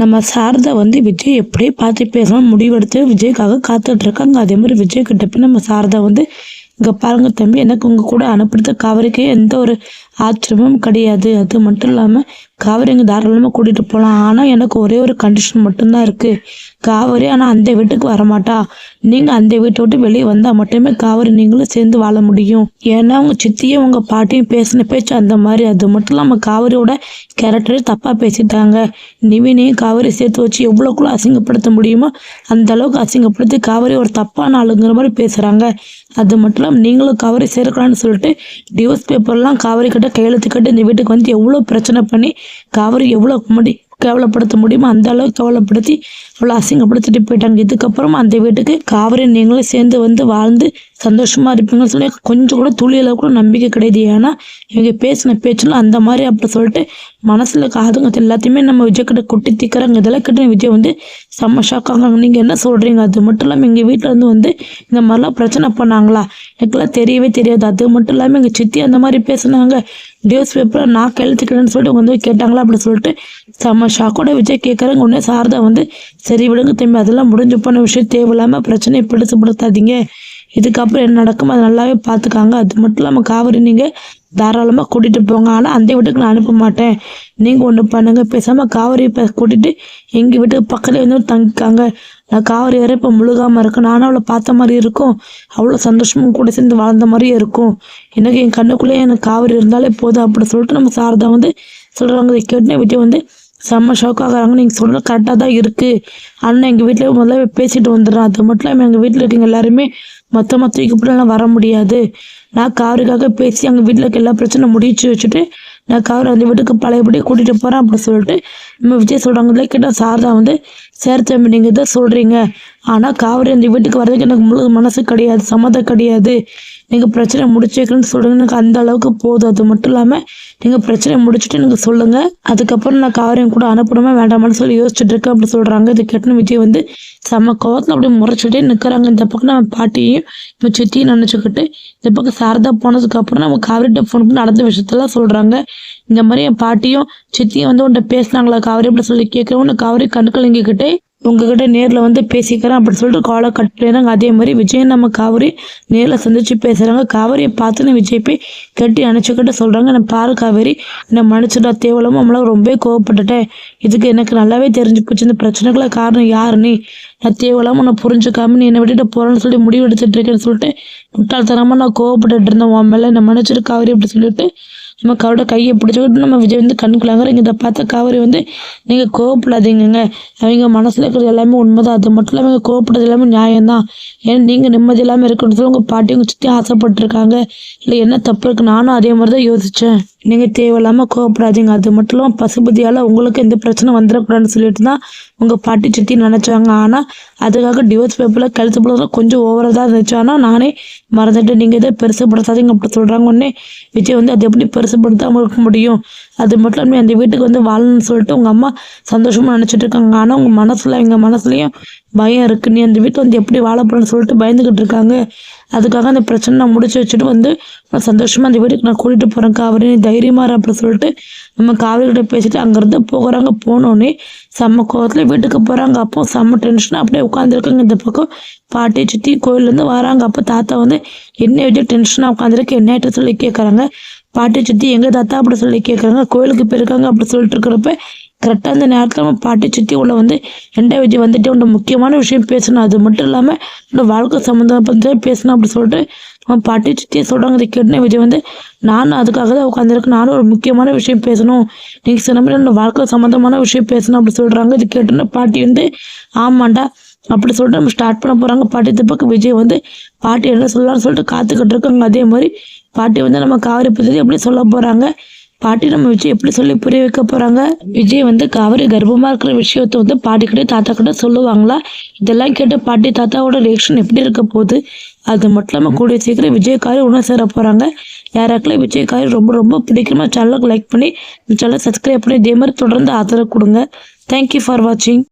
நம்ம சாரதா வந்து விஜய் எப்படியே பார்த்து பேசணும் முடிவெடுத்து விஜய்க்காக காத்துட்டு இருக்காங்க. அதே மாதிரி விஜய் கிட்ட போய் நம்ம சாரதா வந்து இங்கே பாருங்க தம்பி, எனக்கு உங்கள் கூட அனுப்புறது காவிரிக்கு எந்த ஒரு ஆச்சரியமும் கிடையாது. அது மட்டும் இல்லாமல் காவிரி இங்கே தாராளமாக கூட்டிகிட்டு போகலாம். ஆனால் எனக்கு ஒரே ஒரு கண்டிஷன் மட்டும்தான் இருக்குது. காவிரி ஆனால் அந்த வீட்டுக்கு வரமாட்டா. நீங்கள் அந்த வீட்டை விட்டு வெளியே வந்தால் மட்டுமே காவிரி நீங்களும் சேர்ந்து வாழ முடியும். ஏன்னா உங்கள் சித்தியும் உங்கள் பாட்டியும் பேசின பேச்சு அந்த மாதிரி. அது மட்டும் இல்லாமல் காவிரியோட கேரக்டரே தப்பாக பேசிட்டாங்க. நிவினையும் காவிரி சேர்த்து வச்சு எவ்வளோக்குள்ள அசிங்கப்படுத்த முடியுமோ அந்த அளவுக்கு அசிங்கப்படுத்தி காவிரி ஒரு தப்பான ஆளுங்கிற மாதிரி பேசுகிறாங்க. அது மட்டும் இல்லாமல் நீங்களும் காவிரி சேர்க்கலான்னு சொல்லிட்டு டிவோர்ஸ் பேப்பர்லாம் காவிரி கிட்ட கையெழுத்து கட்டி இந்த வீட்டுக்கு வந்து எவ்வளோ பிரச்சனை பண்ணி காவிரி எவ்வளோ கேவலப்படுத்த முடியுமோ அந்த அளவுக்கு கேவலப்படுத்தி அவ்வளோ அசிங்கப்படுத்திட்டு போயிட்டாங்க. இதுக்கப்புறமா அந்த வீட்டுக்கு காவிரி நீங்களும் சேர்ந்து வந்து வாழ்ந்து சந்தோஷமா இருப்பீங்கன்னு சொல்லி கொஞ்சம் கூட துளியில கூட நம்பிக்கை கிடையாது. ஏன்னா இவங்க பேசின பேச்சுலாம் அந்த மாதிரி அப்படி சொல்லிட்டு மனசுல காதுங்க எல்லாத்தையுமே நம்ம விஜய் கிட்ட கொட்டி திக்கிறாங்க. இதெல்லாம் கிட்ட விஜய் வந்து செம்ம ஷாக்காங்க. நீங்க என்ன சொல்றீங்க? அது மட்டும் இல்லாமல் எங்க வீட்டுல வந்து இந்த மாதிரிலாம் பிரச்சனை பண்ணாங்களா? எனக்குலாம் தெரியவே தெரியாது. அது மட்டும் இல்லாமல் எங்க சித்தி அந்த மாதிரி பேசுனாங்க. டிவோர்ஸ் பேப்பர் நான் கையெழுத்துக்கிறேன்னு சொல்லிட்டு வந்து கேட்டாங்களா அப்படி சொல்லிட்டு செம்ம ஷாக்கோட விஜய் கேட்குறாங்க. உடனே சாரதா வந்து சரி விடுங்க தம்பி, அதெல்லாம் முடிஞ்சு போன விஷயம், தேவையில்லாமல் பிரச்சனையை பெருசுப்படுத்தாதீங்க. இதுக்கப்புறம் என்ன நடக்கும் அதை நல்லாவே பார்த்துக்காங்க. அது மட்டும் இல்லாமல் காவிரி நீங்கள் தாராளமாக கூட்டிகிட்டு போங்க. ஆனால் அந்த வீட்டுக்கு நான் அனுப்ப மாட்டேன். நீங்கள் ஒன்று பண்ணுங்க, பேசாமல் காவிரி கூட்டிகிட்டு எங்கள் வீட்டுக்கு பக்கத்துலேயே வந்து தங்கிக்காங்க. நான் காவிரி வேற இப்போ முழுகாமல் இருக்கேன். நானும் அவளை பார்த்த மாதிரி இருக்கும், அவ்வளோ சந்தோஷமும் கூட சேர்ந்து வாழ்ந்த மாதிரியே இருக்கும். எனக்கு என் கண்ணுக்குள்ளேயே எனக்கு காவிரி இருந்தாலே போதும் அப்படி சொல்லிட்டு நம்ம சாரதா வந்து சொல்கிறாங்க. இதை கேட்டுனே விஜய் வந்து செம்ம ஷாக் ஆகுறாங்க. நீங்கள் சொல்கிறது கரெக்டாக தான் இருக்குது. ஆனால் எங்கள் வீட்டில் முதல்ல பேசிட்டு வந்துடுறேன். அது மட்டும் இல்லாமல் எங்கள் வீட்டில் இருக்கவங்க எல்லாருமே மொத்தமாக தூக்கி போட்டுலாம் வர முடியாது. நான் காவிரிக்காக பேசி எங்கள் வீட்டில் இருக்க எல்லா பிரச்சனை முடிச்சு வச்சுட்டு நான் காவிரி அந்த வீட்டுக்கு பழையபடி கூட்டிகிட்டு போகிறேன் அப்படி சொல்லிட்டு நம்ம விஜய் சொல்கிறாங்களே கேட்டால் சாரதா வந்து சேர்த்து நீங்கள் இதை சொல்கிறீங்க. ஆனால் காவிரி அந்த வீட்டுக்கு வர்றதுக்கு எனக்கு முழு மனசு கிடையாது, சம்மதம் கிடையாது. நீங்கள் பிரச்சனை முடிச்சு வைக்கணும்னு சொல்லுங்க, எனக்கு அந்த அளவுக்கு போதும். அது மட்டும் இல்லாமல் நீங்கள் பிரச்சனை முடிச்சுட்டு எனக்கு சொல்லுங்கள், அதுக்கப்புறம் நான் காவிரியும் கூட அனுப்பணுமா வேண்டாமான்னு சொல்லி யோசிச்சுட்டு இருக்கேன் அப்படி சொல்கிறாங்க. இது கேட்டுன்னு விஜய் வந்து செம்ம கோவத்தில் அப்படியே முறைச்சிட்டே நிற்கிறாங்க. இந்த பக்கம் நம்ம பாட்டியையும் நம்ம சித்தியும் நினச்சிக்கிட்டு இந்த பக்கம் சாரதா போனதுக்கப்புறம் நம்ம காவிரிட்ட ஃபோன் பண்ணி நடந்த விஷயத்தெல்லாம் சொல்கிறாங்க. இந்த மாதிரி என் பாட்டியும் சித்தியும் வந்து உன்ட்ட பேசினாங்களா காவிரி அப்படி சொல்லி கேட்குறவங்க காவிரி கண்கலங்கிக்கிட்டே உங்ககிட்ட நேரில் வந்து பேசிக்கிறேன் அப்படி சொல்லிட்டு காலை கட் பண்ணிடுறாங்க. அதே மாதிரி விஜய் நம்ம காவிரி நேரில் சந்திச்சு பேசுகிறாங்க. காவிரியை பார்த்துன்னு விஜய் போய் கட்டி அணைச்சிக்கிட்டு சொல்கிறாங்க, நான் பாரு காவேரி, என்னை மன்னிச்சுட்டா, தேவலாமல் நம்மளால ரொம்ப கோவப்பட்டுட்டேன். இதுக்கு எனக்கு நல்லாவே தெரிஞ்சு போச்சு இந்த பிரச்சனைகளை காரணம் யாரு நீ. நான் தேவலாமல் உன்னை புரிஞ்சுக்காம நீ என்னை விட்டுட்டு போகிறேன்னு சொல்லி முடிவு எடுத்துட்டு இருக்கேன்னு சொல்லிட்டு முட்டாள்தனமாக நான் கோவப்பட்டுட்டு இருந்தேன் உன் மேலே, என்னை மன்னிச்சிட்டு காவிரி அப்படி சொல்லிட்டு நம்ம காவிரியோட கையை பிடிச்சிக்கிட்டு நம்ம விஜய் வந்து கண்ணுக்குள்ளாங்க. இதை பார்த்த காவிரி வந்து நீங்கள் கோவப்படாதீங்க, அவங்க மனசில் இருக்கிறது எல்லாமே உண்மைதான். அது மட்டும் இல்லாமல் அவங்க கோவப்படுறது எல்லாமே நியாயம்தான். ஏன்னா நீங்கள் நிம்மதி இல்லாமல் இருக்கணும்னு சொல்லி உங்கள் பாட்டி உங்கள் சுற்றி ஆசைப்பட்டிருக்காங்க. இல்லை என்ன தப்பு இருக்குது, நானும் அதே மாதிரி தான் யோசித்தேன். நீங்கள் தேவையில்லாமல் கோவப்படாதீங்க. அது மட்டும் இல்லாமல் பசுபதியால் உங்களுக்கு எந்த பிரச்சனை வந்துடக்கூடாதுன்னு சொல்லிட்டு தான் உங்கள் பாட்டி சுற்றி நினச்சாங்க. ஆனால் அதுக்காக டிவோர்ஸ் பேப்பரில் கழுத்து போடுறதுல கொஞ்சம் ஓவராக தான் இருந்துச்சு. ஆனால் நானே மறந்துட்டு நீங்கள் எதை பெருசுப்படுத்தாதீங்க அப்படி சொல்கிறாங்க. உடனே விஜய் வந்து அது எப்படி பெருசுப்படுத்தாமல் இருக்க முடியும்? அது மட்டும் இல்லாமல் அந்த வீட்டுக்கு வந்து வாழணும்னு சொல்லிட்டு உங்கள் அம்மா சந்தோஷமாக நினச்சிட்டு இருக்காங்க. ஆனால் உங்கள் மனசில் எங்கள் மனசுலையும் பயம் இருக்குது. நீ அந்த வீட்டில் வந்து எப்படி வாழ போகிறேன்னு சொல்லிட்டு பயந்துக்கிட்டு இருக்காங்க. அதுக்காக அந்த பிரச்சனை நான் முடிச்சு வச்சுட்டு வந்து நான் சந்தோஷமாக அந்த வீட்டுக்கு நான் கூட்டிகிட்டு போகிறேன் காவிரி, நீ தைரியமாக அப்படின்னு சொல்லிட்டு நம்ம காவிரிக்கிட்ட பேசிட்டு அங்கேருந்து போகிறாங்க. போனோடனே செம்ம கோவத்தில் வீட்டுக்கு போகிறாங்க. அப்போ செம்ம டென்ஷனாக அப்படியே உட்காந்துருக்காங்க. இந்த பக்கம் பாட்டி சித்தி கோயிலேருந்து வராங்க. அப்போ தாத்தா வந்து என்ன வச்சு டென்ஷனாக உட்காந்துருக்கு என்ன ஆகிட்டு சொல்லி கேட்குறாங்க. பாட்டி சித்தி எங்கள் தாத்தா அப்படி சொல்லி கேட்குறாங்க. கோயிலுக்கு போயிருக்காங்க அப்படி சொல்லிட்டு இருக்கிறப்ப கரெக்டாக அந்த நேரத்தில் நம்ம பாட்டி சித்தி உள்ள வந்து ரெண்டா விஜய் வந்துட்டு உன்னோட முக்கியமான விஷயம் பேசணும், அது மட்டும் இல்லாமல் என்னோட வாழ்க்கை சம்மந்தப்பட்ட பேசணும் அப்படி சொல்லிட்டு நம்ம பாட்டி சித்தியை சொல்கிறாங்க. அதை கேட்டுனே விஜய் வந்து நானும் அதுக்காக தான் உட்காந்துருக்கேன், நானும் ஒரு முக்கியமான விஷயம் பேசணும், நீங்கள் சொன்ன மாதிரி என்னோட வாழ்க்கை சம்மந்தமான விஷயம் பேசணும் அப்படி சொல்கிறாங்க. இது கேட்டுன்னு பாட்டி வந்து ஆமாண்டா அப்படி சொல்லிட்டு நம்ம ஸ்டார்ட் பண்ண போகிறாங்க. பாட்டி தப்புக்கு விஜய் வந்து பாட்டி என்ன சொல்லலாம்னு சொல்லிட்டு காத்துக்கிட்டு இருக்காங்க. அதே மாதிரி பாட்டி வந்து நம்ம காவிரி பற்றி எப்படி சொல்ல போகிறாங்க, பாட்டி நம்ம விஜய் எப்படி சொல்லி புரிய வைக்க போகிறாங்க. விஜய் வந்து காவிரி கர்ப்பமாக இருக்கிற விஷயத்த வந்து பாட்டிக்கிட்டே தாத்தா கிட்ட சொல்லுவாங்களா? இதெல்லாம் கேட்டு பாட்டி தாத்தாவோட ரியாக்ஷன் எப்படி இருக்க போகுது? அது மட்டும் இல்லாமல் கூடிய சீக்கிரம் விஜய் காரி ஒன்று சேர போகிறாங்க. யாராக்கெல்லாம் விஜய் காரி ரொம்ப ரொம்ப பிடிக்குமா சேனலுக்கு லைக் பண்ணி சேனலை சப்ஸ்கிரைப் பண்ணி இதே மாதிரி தொடர்ந்து ஆதரவு கொடுங்க. தேங்க்யூ ஃபார் வாட்சிங்.